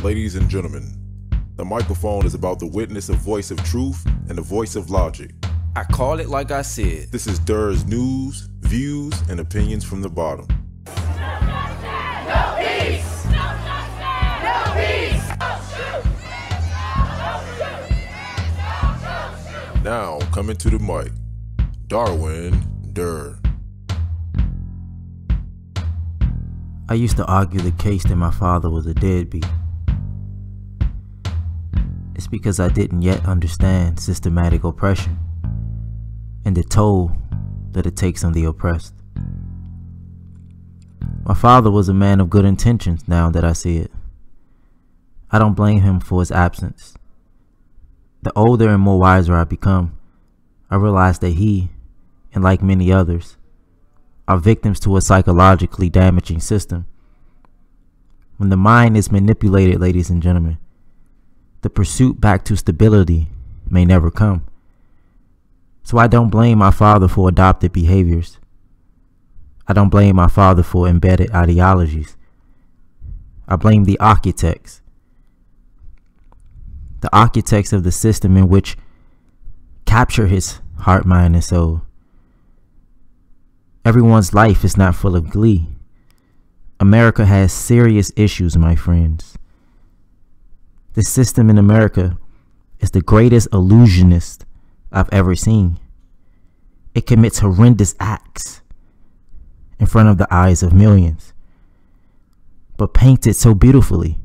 Ladies and gentlemen, the microphone is about to witness a voice of truth and a voice of logic. I call it like I said. This is Durr's news, views, and opinions from the bottom. No peace! No justice! No peace! Now, coming to the mic, OneDurr. I used to argue the case that my father was a deadbeat. It's because I didn't yet understand systematic oppression and the toll that it takes on the oppressed. My father was a man of good intentions now that I see it. I don't blame him for his absence. The older and more wiser I become, I realize that he, and like many others, are victims to a psychologically damaging system. When the mind is manipulated, ladies and gentlemen, the pursuit back to stability may never come. So I don't blame my father for adopted behaviors. I don't blame my father for embedded ideologies. I blame the architects. The architects of the system in which capture his heart, mind, and soul. Everyone's life is not full of glee. America has serious issues, my friends. The system in America is the greatest illusionist I've ever seen. It commits horrendous acts in front of the eyes of millions, but paints it so beautifully,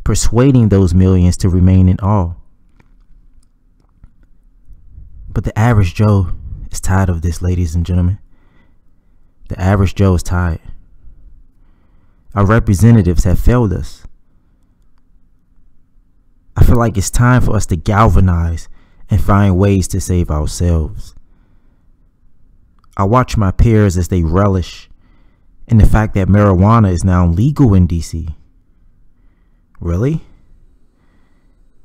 persuading those millions to remain in awe. But the average Joe is tired of this, ladies and gentlemen. The average Joe is tired. Our representatives have failed us. I feel like it's time for us to galvanize and find ways to save ourselves. I watch my peers as they relish in the fact that marijuana is now legal in DC. Really?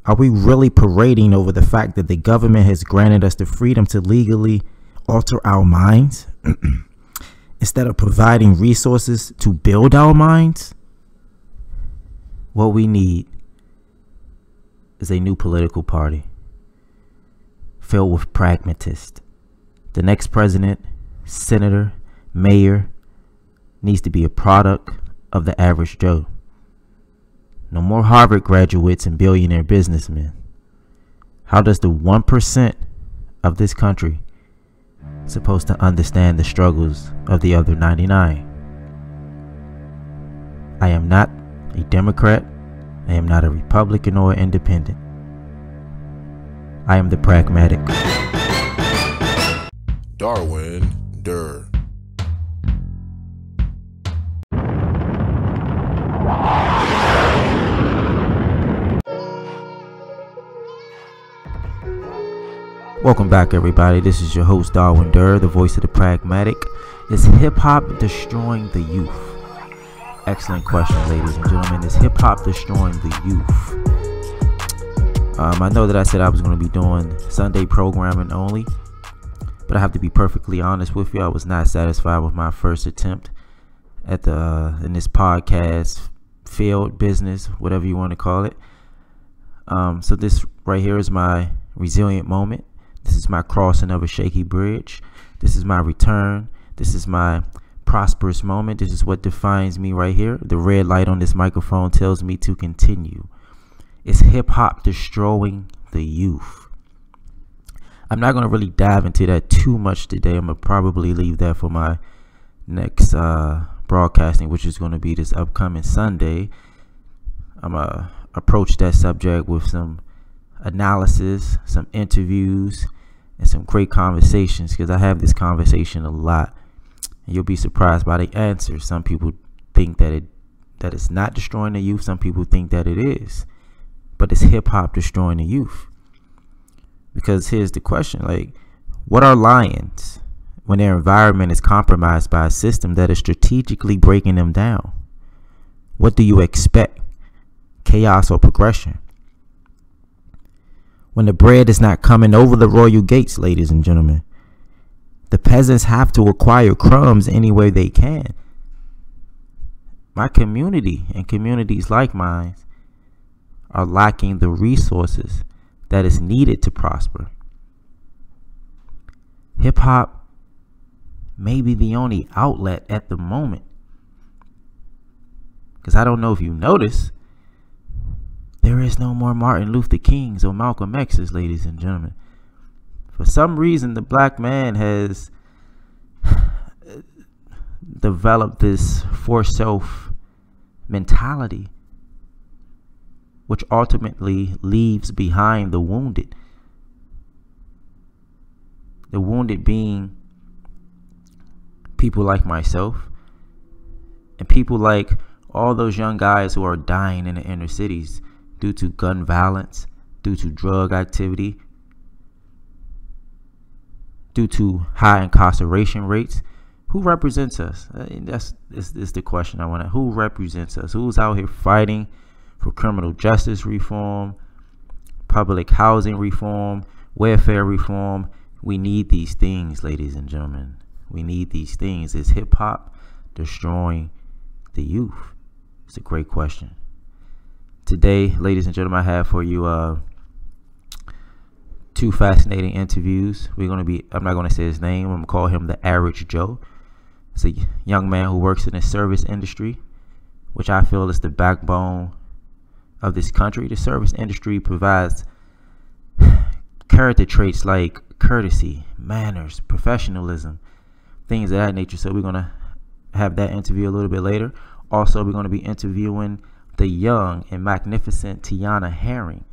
Are we really parading over the fact that the government has granted us the freedom to legally alter our minds? Instead of providing resources to build our minds? What we need is a new political party filled with pragmatists. The next president, senator, mayor needs to be a product of the average Joe. No more Harvard graduates and billionaire businessmen. How does the 1% of this country supposed to understand the struggles of the other 99? I am not a Democrat. I am not a Republican or independent. I am the pragmatic. OneDurr. Welcome back, everybody. This is your host, OneDurr, the voice of the pragmatic. Is hip-hop destroying the youth? Excellent question, ladies and gentlemen. Is hip-hop destroying the youth? I know that I said I was going to be doing Sunday programming only, but I have to be perfectly honest with you. I was not satisfied with my first attempt at in this podcast field, business, whatever you want to call it. So this right here is my resilient moment. This is my crossing of a shaky bridge. This is my return. This is my prosperous moment. This is what defines me right here. The red light on this microphone tells me to continue. Is hip-hop destroying the youth? I'm not going to really dive into that too much today. I'm going to probably leave that for my next broadcasting, which is going to be this upcoming Sunday. I'm going to approach that subject with some analysis, some interviews, and some great conversations, because I have this conversation a lot, and you'll be surprised by the answers. Some people think that it's not destroying the youth. Some people think that it is, but it's hip-hop destroying the youth. Because here's the question, like, what are lions when their environment is compromised by a system that is strategically breaking them down? What do you expect? Chaos or progression? When the bread is not coming over the royal gates, ladies and gentlemen, the peasants have to acquire crumbs any way they can. My community and communities like mine are lacking the resources that is needed to prosper. Hip hop may be the only outlet at the moment. Because I don't know if you notice, there is no more Martin Luther Kings or Malcolm X's, ladies and gentlemen. For some reason, the black man has developed this for self mentality, which ultimately leaves behind the wounded. The wounded being people like myself and people like all those young guys who are dying in the inner cities due to gun violence, due to drug activity, due to high incarceration rates. Who represents us? That's the question I want to. Who represents us? Who's out here fighting for criminal justice reform, public housing reform, welfare reform? We need these things, ladies and gentlemen. We need these things. Is hip hop destroying the youth? It's a great question. Today, ladies and gentlemen, I have for you two fascinating interviews. I'm not going to say his name. I'm going to call him the Average Joe. It's a young man who works in the service industry, which I feel is the backbone of this country. The service industry provides character traits like courtesy, manners, professionalism, things of that nature. So we're going to have that interview a little bit later. Also, we're going to be interviewing the young and magnificent Tiana Herring.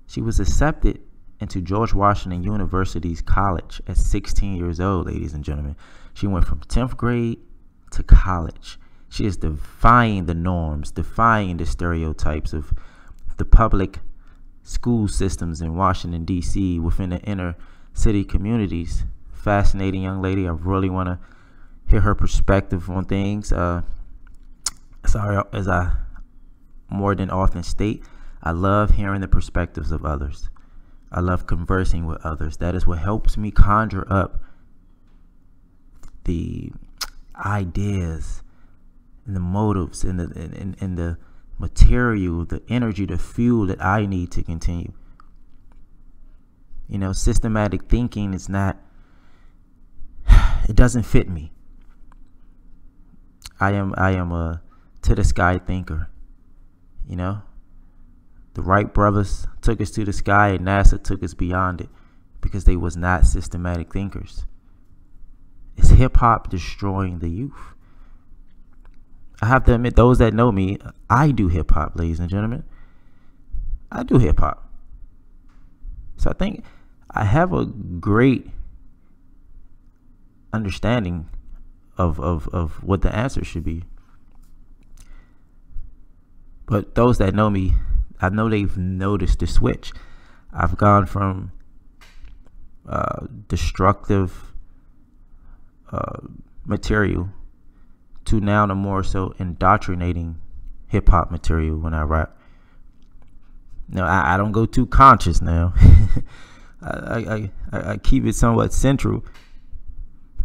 She was accepted into George Washington University's college at 16 years old, ladies and gentlemen. She went from 10th grade to college. She is defying the norms, defying the stereotypes of the public school systems in Washington, D.C., within the inner city communities. Fascinating young lady. I really want to hear her perspective on things. As I more than often state, I love hearing the perspectives of others. I love conversing with others. That is what helps me conjure up the ideas and the motives and the material, the energy, the fuel that I need to continue. You know, systematic thinking is not, it doesn't fit me. I am a to the sky thinker. You know, the Wright brothers took us to the sky and NASA took us beyond it because they was not systematic thinkers. Is hip hop destroying the youth? I have to admit, those that know me, I do hip hop, ladies and gentlemen. I do hip hop. So I think I have a great understanding of what the answer should be. But those that know me, I know they've noticed the switch. I've gone from destructive material to now the more so indoctrinating hip hop material when I rap. Now I don't go too conscious now. I keep it somewhat central,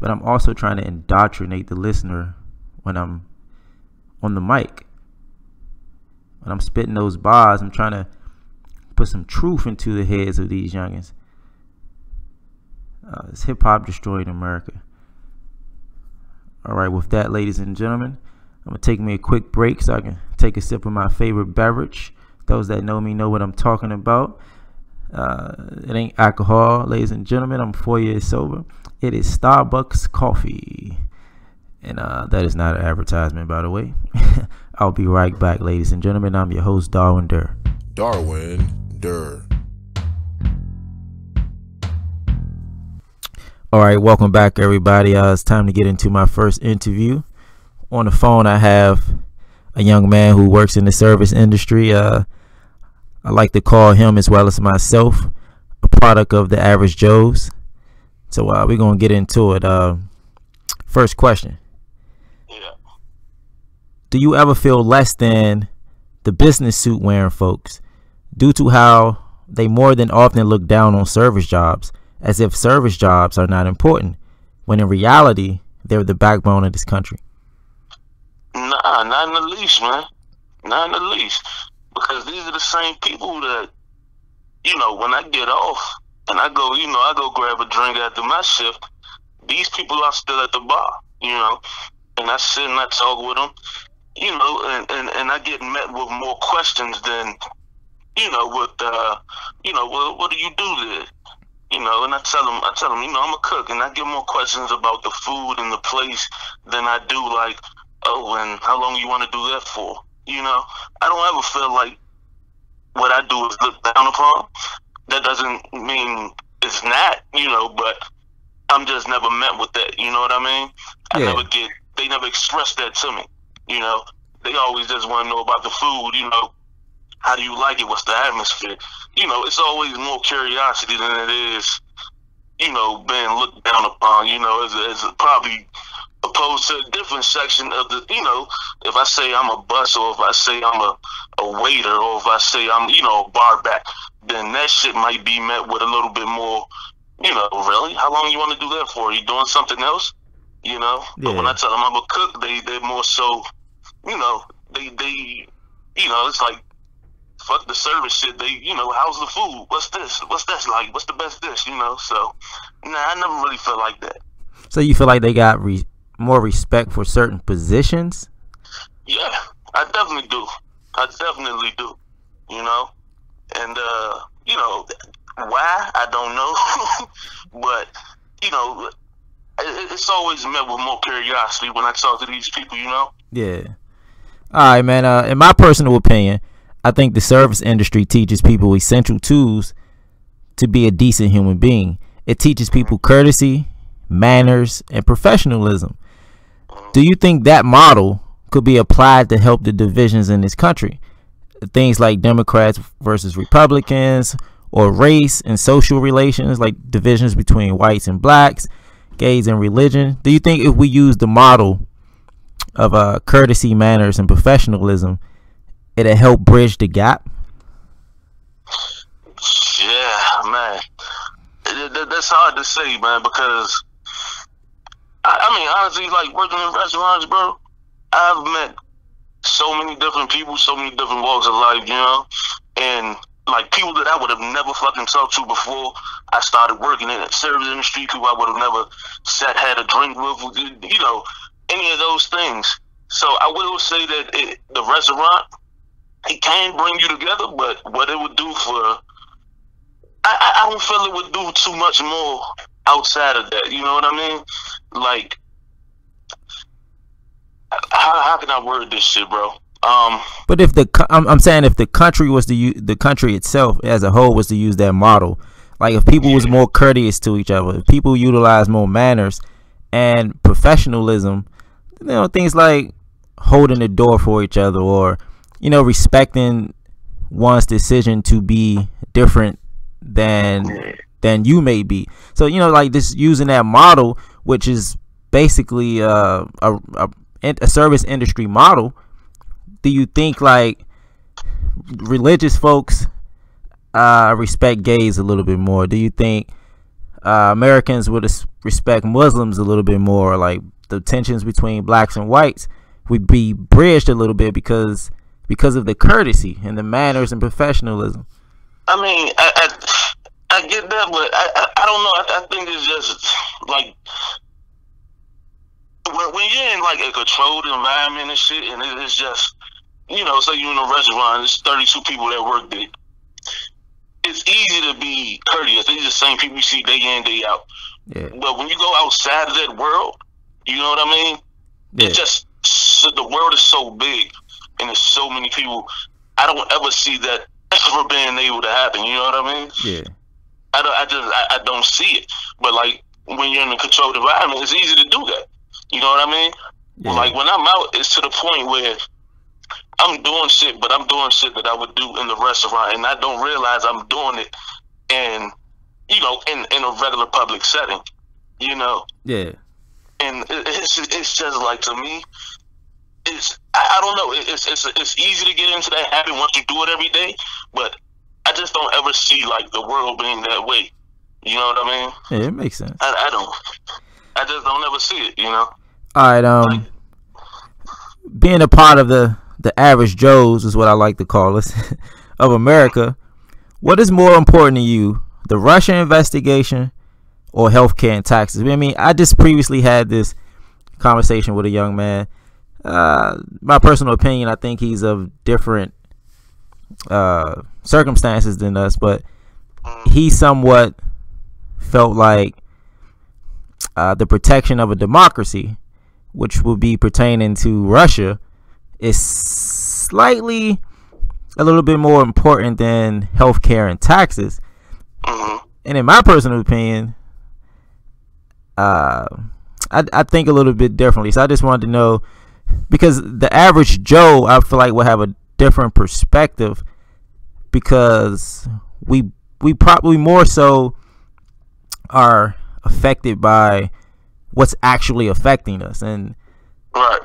but I'm also trying to indoctrinate the listener when I'm on the mic. When I'm spitting those bars, I'm trying to put some truth into the heads of these youngins. It's hip hop destroying America. All right, with that, ladies and gentlemen, I'm going to take me a quick break so I can take a sip of my favorite beverage. Those that know me know what I'm talking about. It ain't alcohol, ladies and gentlemen. I'm 4 years sober. It is Starbucks coffee. And that is not an advertisement, by the way. I'll be right back, ladies and gentlemen. I'm your host, OneDurr. OneDurr. All right, welcome back, everybody. It's time to get into my first interview. On the phone, I have a young man who works in the service industry. I like to call him, as well as myself, a product of the Average Joes. So we're going to get into it. First question. Yeah. Do you ever feel less than the business suit wearing folks due to how they more than often look down on service jobs, as if service jobs are not important, when in reality, they're the backbone of this country? Nah, not in the least, man. Not in the least. because these are the same people that, you know, when I get off and I go grab a drink after my shift, these people are still at the bar, you know, and I sit and I talk with them, you know, and I get met with more questions than, you know, what do you do there? You know, and I tell them, you know, I'm a cook, and I get more questions about the food and the place than I do like, oh, and how long you want to do that for? You know, I don't ever feel like what I do is looked down upon. That doesn't mean it's not, you know, but I'm just never met with that. You know what I mean? They never express that to me. You know, they always just want to know about the food. You know, how do you like it? What's the atmosphere? You know, it's always more curiosity than it is, you know, being looked down upon. You know, as probably opposed to a different section of the, you know, if I say I'm a bus, or if I say I'm a waiter, or if I say I'm, you know, a bar back, then that shit might be met with a little bit more, you know, really? How long you want to do that for? Are you doing something else? You know? Yeah. But when I tell them I'm a cook, they're more so, you know, they you know, it's like, fuck the service shit. They, you know, how's the food? What's this? What's that like? What's the best dish? You know? So, nah, I never really felt like that. So you feel like they got more respect for certain positions? Yeah, I definitely do. You know? And, you know, why? I don't know. But, you know, it's always met with more curiosity when I talk to these people, you know? Yeah. All right, man. In my personal opinion, I think the service industry teaches people essential tools to be a decent human being. It teaches people courtesy, manners, and professionalism. Do you think that model could be applied to help the divisions in this country? Things like Democrats versus Republicans, or race and social relations, like divisions between whites and blacks, gays and religion. Do you think if we use the model of courtesy, manners, and professionalism, it'll help bridge the gap? Yeah, man. That's hard to say, man, because I mean, honestly, like working in restaurants, bro, I've met so many different people, so many different walks of life, you know, and like people that I would have never fucking talked to before I started working in the service industry, people I would have never had a drink with, you know, any of those things. So I will say that the restaurant, it can bring you together, but what it would do for, I don't feel it would do too much more outside of that. You know what I mean? Like, how can I word this shit, bro? But if I'm saying if the country was to use, the country itself as a whole was to use that model, like if people was more courteous to each other, if people utilize more manners and professionalism, you know, things like holding the door for each other, or, you know, respecting one's decision to be different than you may be. So, you know, like this, using that model, which is basically a service industry model. Do you think like religious folks respect gays a little bit more? Do you think Americans would respect Muslims a little bit more? Like the tensions between blacks and whites would be bridged a little bit because of the courtesy and the manners and professionalism. I mean, I get that, but I don't know. I think it's just like when you're in like a controlled environment and shit, and it's just, you know, say you're in a restaurant, there's 32 people that work there. It's easy to be courteous. These are the same people you see day in, day out. Yeah. But when you go outside of that world, you know what I mean? Yeah. It's just, the world is so big, and there's so many people. I don't ever see that ever being able to happen. You know what I mean? Yeah. I don't see it. But like when you're in a controlled environment, it's easy to do that. You know what I mean? Yeah. Like when I'm out, it's to the point where I'm doing shit, but I'm doing shit that I would do in the restaurant, and I don't realize I'm doing it in, you know, in a regular public setting, you know? Yeah. And it's just like, to me, I don't know, it's easy to get into that habit once you do it every day, but I just don't ever see like the world being that way. You know what I mean? Yeah, it makes sense. I just don't ever see it, you know? All right, being a part of the the average Joes is what I like to call us of America, what is more important to you, the Russia investigation or healthcare and taxes? I mean, I just previously had this conversation with a young man. My personal opinion, I think he's of different circumstances than us, but he somewhat felt like the protection of a democracy, which would be pertaining to Russia, is slightly a little bit more important than healthcare and taxes. And in my personal opinion, I think a little bit differently. So I just wanted to know, because the average Joe, I feel like, will have a different perspective, because we probably more so are affected by what's actually affecting us. And Right.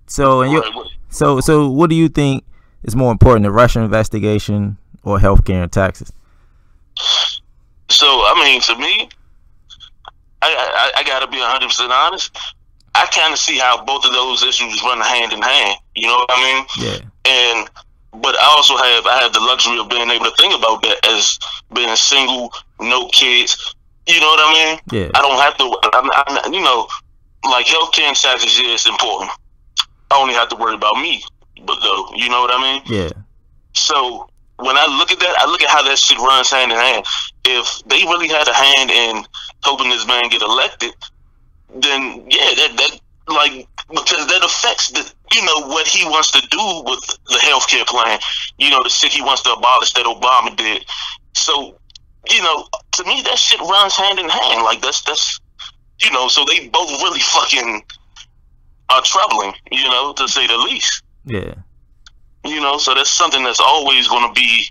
so so what do you think is more important, the Russian investigation or healthcare and taxes? So, I mean, to me, I gotta be 100% honest. I kind of see how both of those issues run hand in hand. You know what I mean? Yeah. But I have the luxury of being able to think about that as being single, no kids. You know what I mean? Yeah. I don't have to. You know, like healthcare and taxes, yeah, it's important. I only have to worry about me, but though, you know what I mean? Yeah. So when I look at that, I look at how that shit runs hand in hand. If they really had a hand in helping this man get elected, then yeah, that like, because that affects the, you know, what he wants to do with the healthcare plan. You know, the shit he wants to abolish that Obama did. So, you know, to me, that shit runs hand in hand. Like that's you know, so they both really fucking are troubling, you know, to say the least. Yeah. You know, so that's something that's always going to be,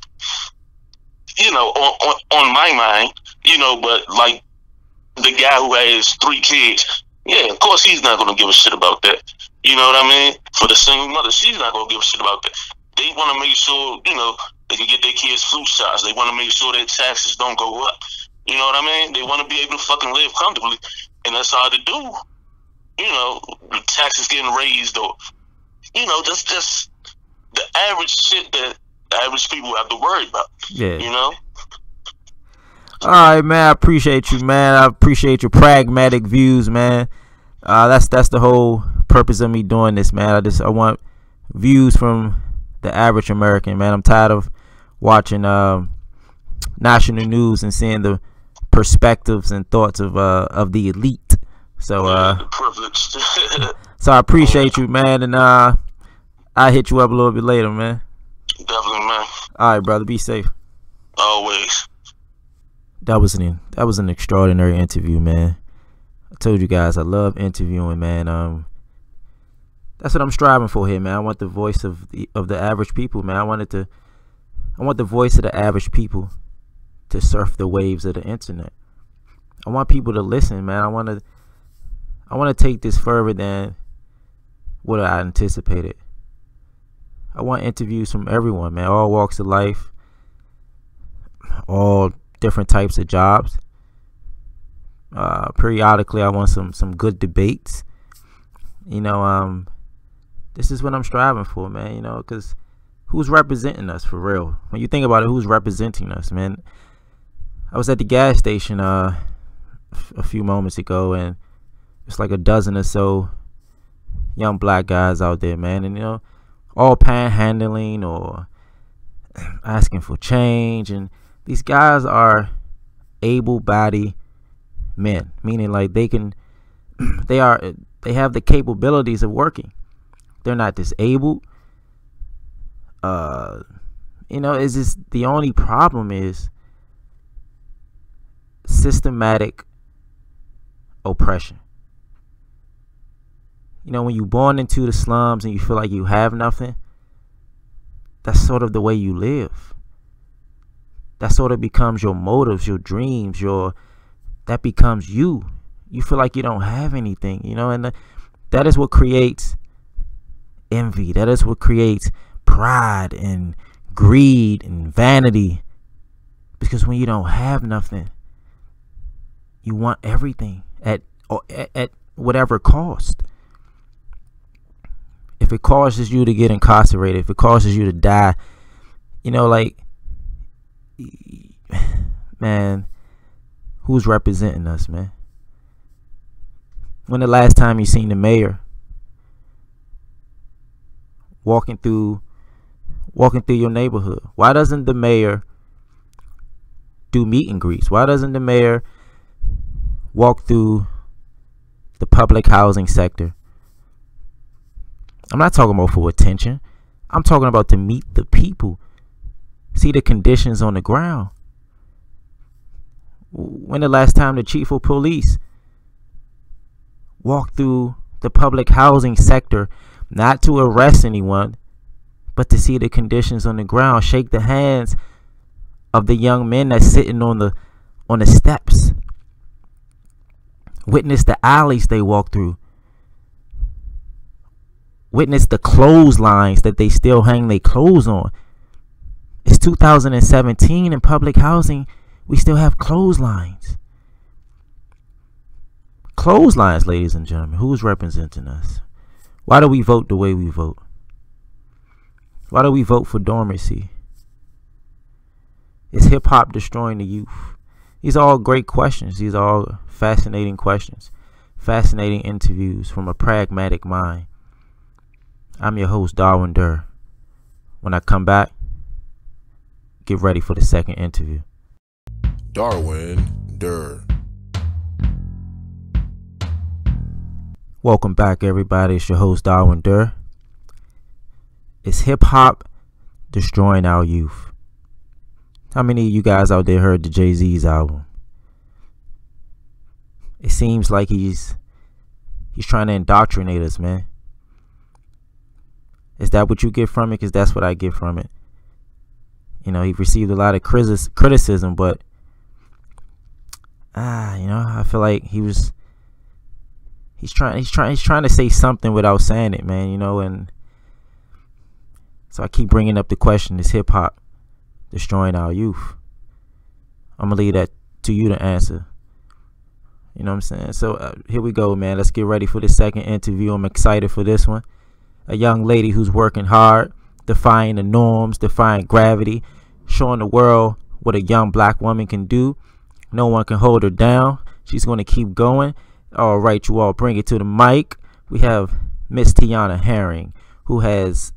you know, on my mind, you know, but like the guy who has 3 kids, yeah, of course he's not going to give a shit about that. You know what I mean? For the single mother, she's not going to give a shit about that. They want to make sure, you know, they can get their kids flu shots. They want to make sure their taxes don't go up. You know what I mean? They want to be able to fucking live comfortably, and that's hard to do. You know, the taxes getting raised, or, you know, just the average shit that the average people have to worry about. Yeah. You know? All right, man. I appreciate you, man. I appreciate your pragmatic views, man. That's the whole purpose of me doing this, man. I want views from the average American, man. I'm tired of watching national news and seeing the perspectives and thoughts of the elite. So so I appreciate you, man, and I'll hit you up a little bit later, man. Definitely, man. All right, brother. Be safe. Always. That was an extraordinary interview, man. I told you guys I love interviewing, man. That's what I'm striving for here, man. I want the voice of the average people, man. I want the voice of the average people to surf the waves of the internet. I want people to listen, man. I want to take this further than what I anticipated. I want interviews from everyone, man. All walks of life, all different types of jobs. Periodically, I want some good debates. You know, this is what I'm striving for, man. You know, because who's representing us for real? When you think about it, who's representing us, man? I was at the gas station a few moments ago, and it's like a dozen or so young black guys out there, man, and you know, all panhandling or asking for change. And these guys are able-bodied men, meaning like they have the capabilities of working. They're not disabled. You know, it's just the only problem is systematic oppression. You know, when you're born into the slums and you feel like you have nothing, that's sort of the way you live. That sort of becomes your motives, your dreams, that becomes you. You feel like you don't have anything, you know, and that is what creates envy. That is what creates pride and greed and vanity. Because when you don't have nothing, you want everything at whatever cost. if it causes you to get incarcerated, if it causes you to die, you know, like, man, who's representing us, man? When the last time you seen the mayor walking through your neighborhood? Why doesn't the mayor do meet and greets? Why doesn't the mayor walk through the public housing sector? I'm not talking about for attention. I'm talking about to meet the people, see the conditions on the ground. When the last time the chief of police walked through the public housing sector, not to arrest anyone, but to see the conditions on the ground, shake the hands of the young men that's sitting on the steps, witness the alleys they walk through, witness the clotheslines that they still hang their clothes on. It's 2017 in public housing. We still have clotheslines. Clotheslines, ladies and gentlemen. Who's representing us? Why do we vote the way we vote? Why do we vote for dormancy? Is hip-hop destroying the youth? These are all great questions. These are all fascinating questions. Fascinating interviews from a pragmatic mind. I'm your host, OneDurr. When I come back, get ready for the second interview. OneDurr. Welcome back, everybody. It's your host, OneDurr. Is hip-hop destroying our youth? How many of you guys out there heard the Jay-Z's album? It seems like he's trying to indoctrinate us, man. Is that what you get from it? Because that's what I get from it. You know, he received a lot of criticism, but you know, I feel like he's trying to say something without saying it, man. You know, and so I keep bringing up the question: is hip hop destroying our youth? I'm gonna leave that to you to answer. You know what I'm saying? So here we go, man. Let's get ready for the second interview. I'm excited for this one. A young lady who's working hard, defying the norms, defying gravity, showing the world what a young black woman can do. No one can hold her down. She's going to keep going. All right, you all, bring it to the mic. We have Miss Tiana Herring, who has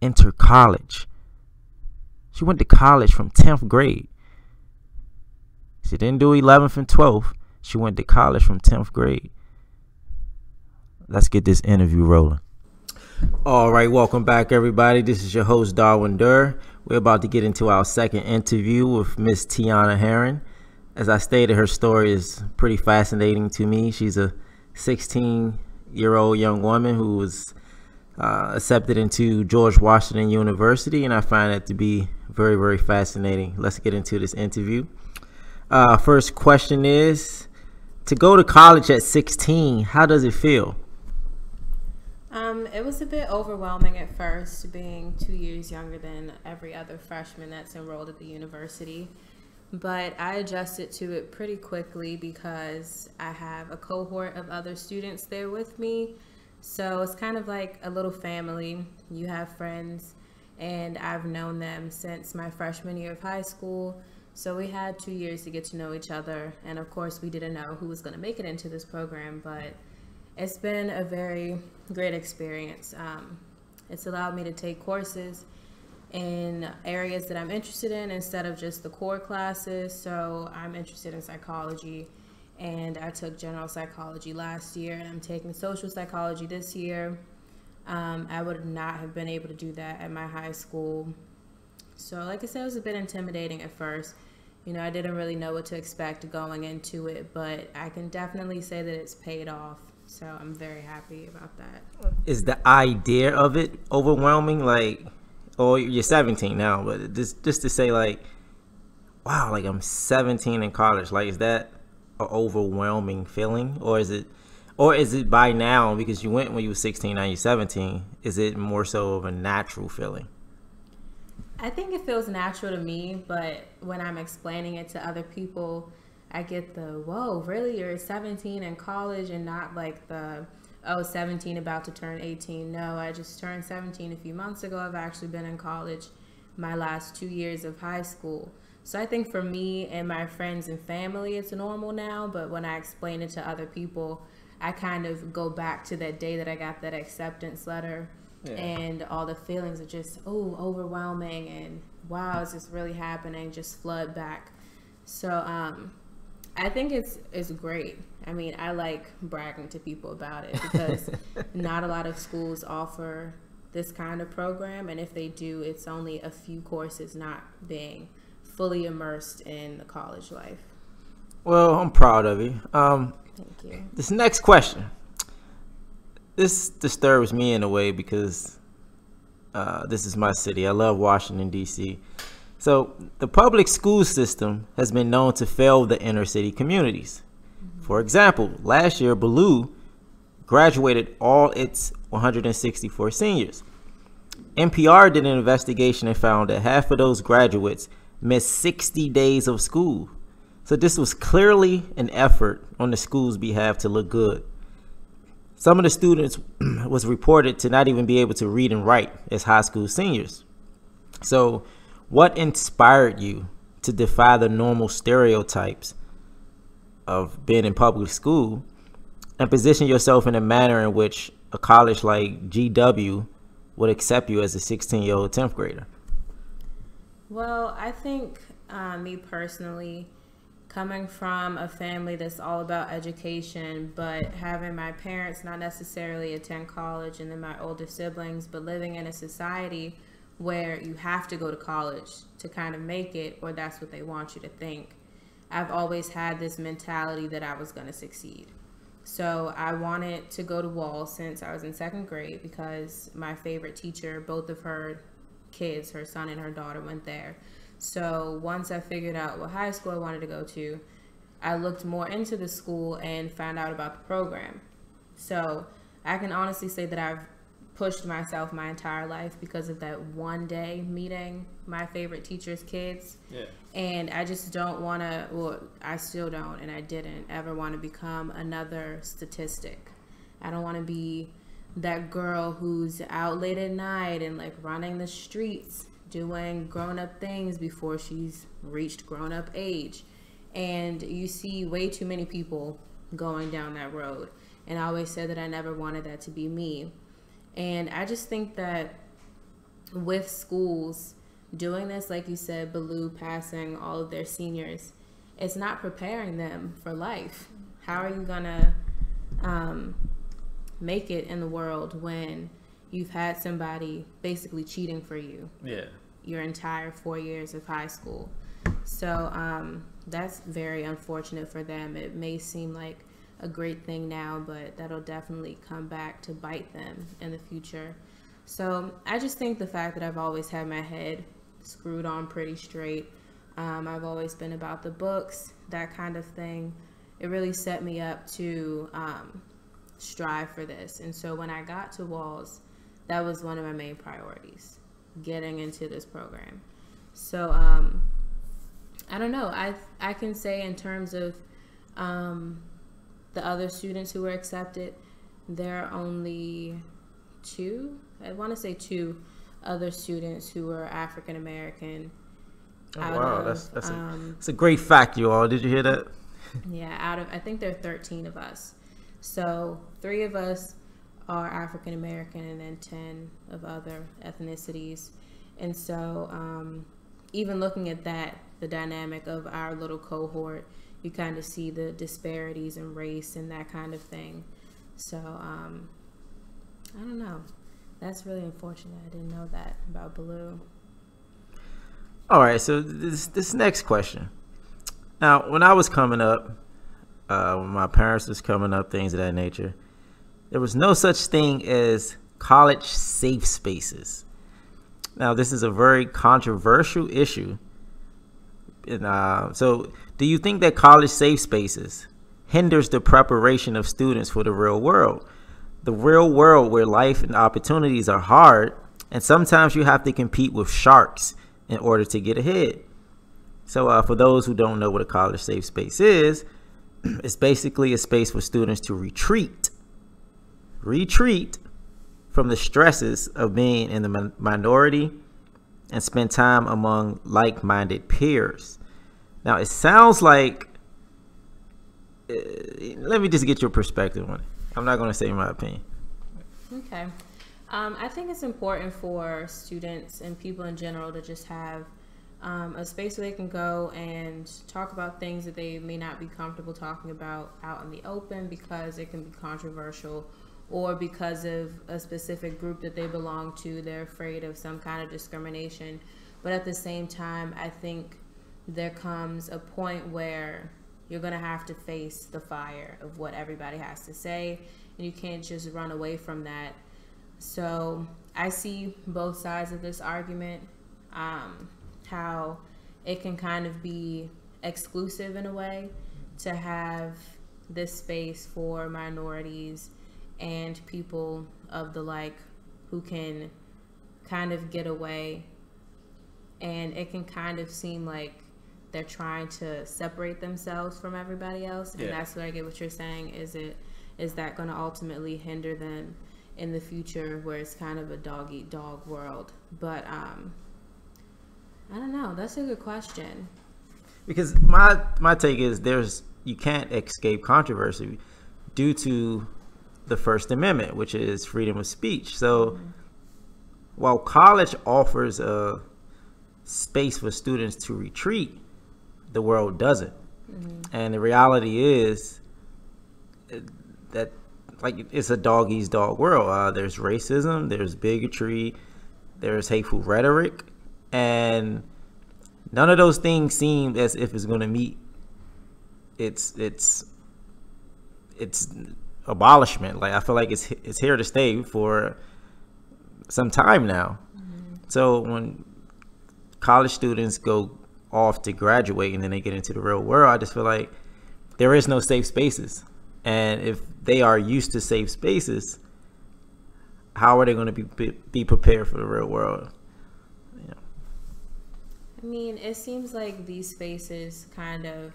entered college. She went to college from 10th grade. She didn't do 11th and 12th. She went to college from 10th grade. Let's get this interview rolling. All right, welcome back, everybody. This is your host, OneDurr. We're about to get into our second interview with Miss Tiana Herring. As I stated, her story is pretty fascinating to me. She's a 16-year-old young woman who was accepted into George Washington University, and I find that to be very, very fascinating. Let's get into this interview. First question is, to go to college at 16, how does it feel? It was a bit overwhelming at first, being 2 years younger than every other freshman that's enrolled at the university. But I adjusted to it pretty quickly because I have a cohort of other students there with me. So it's kind of like a little family. You have friends, and I've known them since my freshman year of high school. So we had 2 years to get to know each other. And of course, we didn't know who was going to make it into this program, but it's been a very great experience. It's allowed me to take courses in areas that I'm interested in instead of just the core classes. So I'm interested in psychology, and I took general psychology last year, and I'm taking social psychology this year. I would not have been able to do that at my high school. So like I said, it was a bit intimidating at first. You know, I didn't really know what to expect going into it, but I can definitely say that it's paid off. So I'm very happy about that. Is the idea of it overwhelming? Like, or you're 17 now, but just to say, like, wow, like I'm 17 in college. Like, is that an overwhelming feeling, or is it by now, because you went when you were 16, now you're 17? Is it more so of a natural feeling? I think it feels natural to me, but when I'm explaining it to other people, I get the, whoa, really? You're 17 in college, and not like the, oh, 17, about to turn 18. No, I just turned 17 a few months ago. I've actually been in college my last 2 years of high school. So I think for me and my friends and family, it's normal now. But when I explain it to other people, I kind of go back to that day that I got that acceptance letter. Yeah. And all the feelings are just, overwhelming. And wow, is this really happening? Just flood back. So I think it's great. I mean, I like bragging to people about it because not a lot of schools offer this kind of program. And if they do, it's only a few courses, not being fully immersed in the college life. Well, I'm proud of you. Thank you. This next question, this disturbs me in a way because this is my city. I love Washington, D.C. So the public school system has been known to fail the inner city communities. For example, last year, Ballou graduated all its 164 seniors. NPR did an investigation and found that half of those graduates missed 60 days of school. So this was clearly an effort on the school's behalf to look good. Some of the students was reported to not even be able to read and write as high school seniors. So what inspired you to defy the normal stereotypes of being in public school and position yourself in a manner in which a college like GW would accept you as a 16-year-old 10th grader? Well, I think me personally, coming from a family that's all about education, but having my parents not necessarily attend college and then my older siblings, but living in a society where you have to go to college to kind of make it, or that's what they want you to think. I've always had this mentality that I was going to succeed. So I wanted to go to Walls since I was in 2nd grade because my favorite teacher, both of her kids, her son and her daughter, went there. So once I figured out what high school I wanted to go to, I looked more into the school and found out about the program. So I can honestly say that I've pushed myself my entire life because of that one day meeting my favorite teacher's kids. Yeah. And I just don't want to, well, I still don't, and I didn't ever want to become another statistic. I don't want to be that girl who's out late at night and like running the streets, doing grown-up things before she's reached grown-up age. And you see way too many people going down that road. And I always said that I never wanted that to be me. And I just think that with schools doing this, like you said, Ballou passing all of their seniors, it's not preparing them for life. How are you gonna make it in the world when you've had somebody basically cheating for you your entire 4 years of high school? So that's very unfortunate for them. It may seem like a great thing now, but that'll definitely come back to bite them in the future. So I just think the fact that I've always had my head screwed on pretty straight, I've always been about the books, that kind of thing, it really set me up to strive for this. And so when I got to Walls, that was one of my main priorities, getting into this program. So I don't know, I can say in terms of the other students who were accepted, there are only two other students who were African American. Oh, wow, that's a great fact, you all. Did you hear that? Yeah, I think there are 13 of us. So 3 of us are African American and then 10 of other ethnicities. And so even looking at that, the dynamic of our little cohort, you kind of see the disparities in race and that kind of thing. So I don't know. That's really unfortunate. I didn't know that about Ballou. All right, so this next question. Now, when I was coming up, when my parents was coming up, things of that nature, there was no such thing as college safe spaces. Now, this is a very controversial issue. And so do you think that college safe spaces hinders the preparation of students for the real world? The real world where life and opportunities are hard, and sometimes you have to compete with sharks in order to get ahead. So for those who don't know what a college safe space is, it's basically a space for students to retreat retreat from the stresses of being in the minority and spend time among like-minded peers. Now, it sounds like, let me just get your perspective on it. I'm not going to say my opinion. Okay. I think it's important for students and people in general to just have a space where they can go and talk about things that they may not be comfortable talking about out in the open because it can be controversial, or because of a specific group that they belong to, they're afraid of some kind of discrimination. But at the same time, I think there comes a point where you're going to have to face the fire of what everybody has to say, and you can't just run away from that. So I see both sides of this argument, how it can kind of be exclusive in a way to have this space for minorities and people of the like who can kind of get away, and it can kind of seem like they're trying to separate themselves from everybody else. And that's what I get what you're saying. Is that going to ultimately hinder them in the future, where it's kind of a dog eat dog world? But I don't know, that's a good question, because my take is you can't escape controversy due to the First Amendment, which is freedom of speech. So while college offers a space for students to retreat, the world doesn't. And the reality is that, like, it's a dog eats dog world. There's racism, there's bigotry, there's hateful rhetoric, and none of those things seem as if it's going to meet its abolishment. Like, I feel like it's here to stay for some time now. So when college students go off to graduate and then they get into the real world, I just feel like there is no safe spaces. And if they are used to safe spaces, how are they going to be prepared for the real world? I mean, it seems like these spaces kind of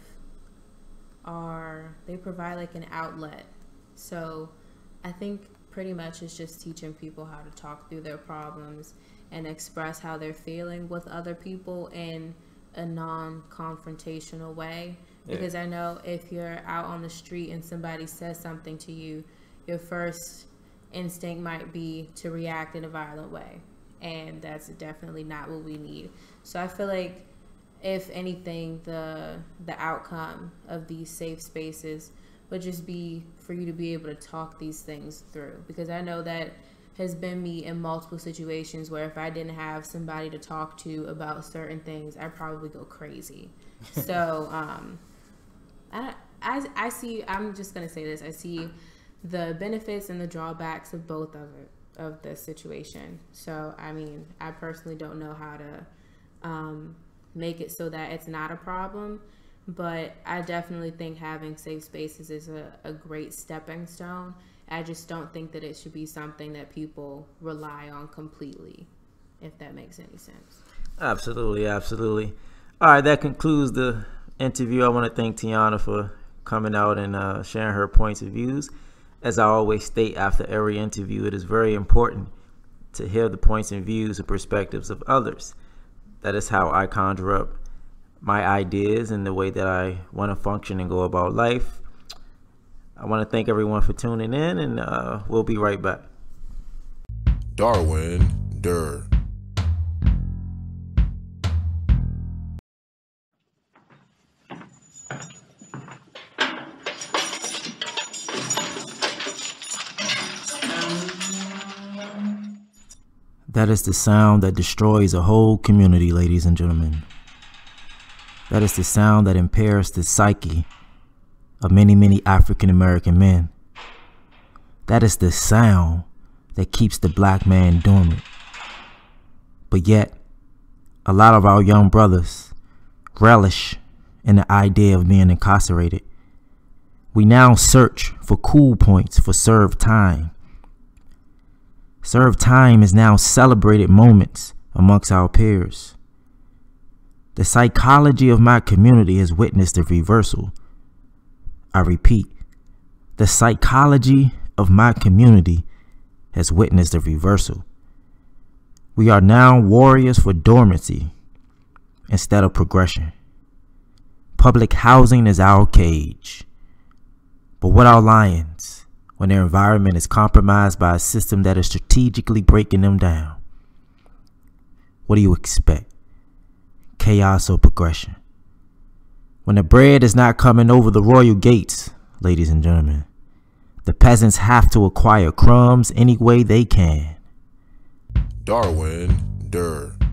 they provide like an outlet. So I think pretty much it's just teaching people how to talk through their problems and express how they're feeling with other people in a non-confrontational way. Because I know if you're out on the street and somebody says something to you, your first instinct might be to react in a violent way. And that's definitely not what we need. So I feel like, if anything, the outcome of these safe spaces would just be for you to be able to talk these things through. Because I know that has been me in multiple situations where if I didn't have somebody to talk to about certain things, I'd probably go crazy. So I see, I'm just going to say this, I see the benefits and the drawbacks of both of the situation. So, I mean, I personally don't know how to make it so that it's not a problem, but I definitely think having safe spaces is a great stepping stone. I just don't think that it should be something that people rely on completely, if that makes any sense. Absolutely, absolutely. All right, that concludes the interview. I want to thank Tiana for coming out and sharing her points of views. As I always state after every interview, it is very important to hear the points and views and perspectives of others. That is how I conjure up my ideas and the way that I want to function and go about life. I want to thank everyone for tuning in, and we'll be right back. OneDurr. That is the sound that destroys a whole community, ladies and gentlemen. That is the sound that impairs the psyche of many, many African American men. That is the sound that keeps the black man dormant. But yet, a lot of our young brothers relish in the idea of being incarcerated. We now search for cool points for served time. Served time is now celebrated moments amongst our peers. The psychology of my community has witnessed a reversal. I repeat, the psychology of my community has witnessed a reversal. We are now warriors for dormancy instead of progression. Public housing is our cage. But what are lions when their environment is compromised by a system that is strategically breaking them down? What do you expect? Chaos or progression? When the bread is not coming over the royal gates, ladies and gentlemen, the peasants have to acquire crumbs any way they can. OneDurr.